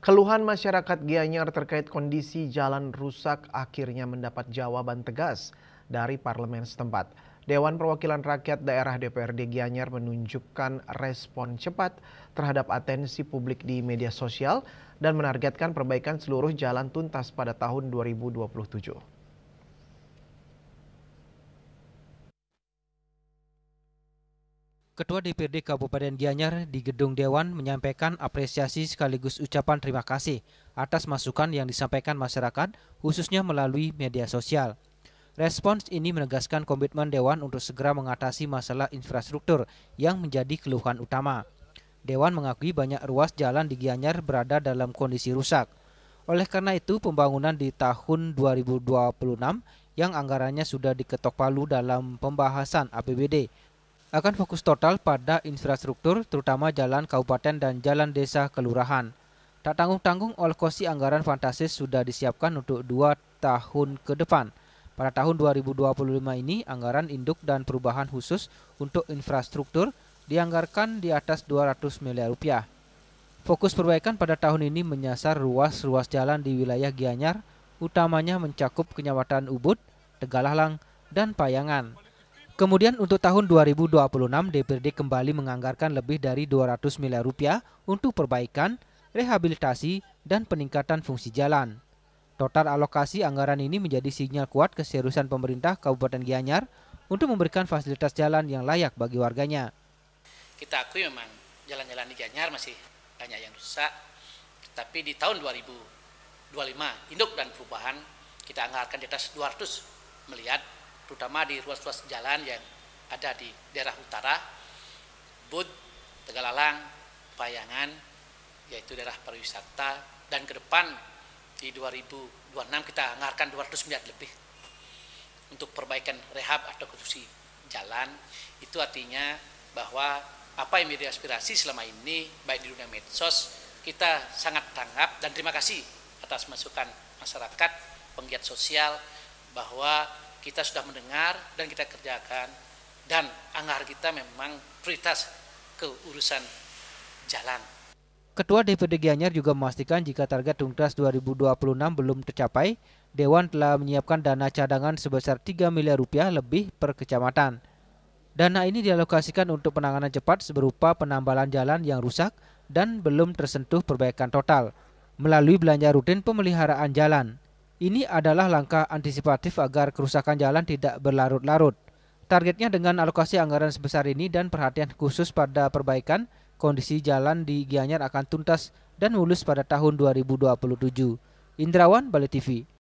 Keluhan masyarakat Gianyar terkait kondisi jalan rusak akhirnya mendapat jawaban tegas dari parlemen setempat. Dewan Perwakilan Rakyat Daerah DPRD Gianyar menunjukkan respon cepat terhadap atensi publik di media sosial dan menargetkan perbaikan seluruh jalan tuntas pada tahun 2027. Ketua DPRD Kabupaten Gianyar di Gedung Dewan menyampaikan apresiasi sekaligus ucapan terima kasih atas masukan yang disampaikan masyarakat, khususnya melalui media sosial. Respons ini menegaskan komitmen Dewan untuk segera mengatasi masalah infrastruktur yang menjadi keluhan utama. Dewan mengakui banyak ruas jalan di Gianyar berada dalam kondisi rusak. Oleh karena itu, pembangunan di tahun 2026 yang anggarannya sudah diketok palu dalam pembahasan APBD akan fokus total pada infrastruktur, terutama jalan kabupaten dan jalan desa kelurahan. Tak tanggung-tanggung, alokasi anggaran fantastis sudah disiapkan untuk 2 tahun ke depan. Pada tahun 2025 ini, anggaran induk dan perubahan khusus untuk infrastruktur dianggarkan di atas 200 miliar rupiah. Fokus perbaikan pada tahun ini menyasar ruas-ruas jalan di wilayah Gianyar, utamanya mencakup Kecamatan Ubud, Tegalalang, dan Payangan. Kemudian untuk tahun 2026, DPRD kembali menganggarkan lebih dari 200 miliar rupiah untuk perbaikan, rehabilitasi, dan peningkatan fungsi jalan. Total alokasi anggaran ini menjadi sinyal kuat keseriusan pemerintah Kabupaten Gianyar untuk memberikan fasilitas jalan yang layak bagi warganya. Kita akui memang jalan-jalan di Gianyar masih banyak yang rusak, tapi di tahun 2025, induk dan perubahan kita anggarkan di atas 200 miliar, terutama di ruas-ruas jalan yang ada di daerah utara, Bud, Tegalalang, Payangan, yaitu daerah pariwisata, dan ke depan di 2026 kita anggarkan 200 miliar lebih untuk perbaikan rehab atau konstruksi jalan. Itu artinya bahwa apa yang menjadi aspirasi selama ini, baik di dunia medsos, kita sangat tanggap dan terima kasih atas masukan masyarakat, penggiat sosial, bahwa kita sudah mendengar dan kita kerjakan, dan anggaran kita memang prioritas ke urusan jalan. Ketua DPRD Gianyar juga memastikan jika target tuntas 2026 belum tercapai, Dewan telah menyiapkan dana cadangan sebesar 3 miliar rupiah lebih per kecamatan. Dana ini dialokasikan untuk penanganan cepat berupa penambalan jalan yang rusak dan belum tersentuh perbaikan total, melalui belanja rutin pemeliharaan jalan. Ini adalah langkah antisipatif agar kerusakan jalan tidak berlarut-larut. Targetnya dengan alokasi anggaran sebesar ini dan perhatian khusus pada perbaikan, kondisi jalan di Gianyar akan tuntas dan mulus pada tahun 2027. Indrawan, Bali TV.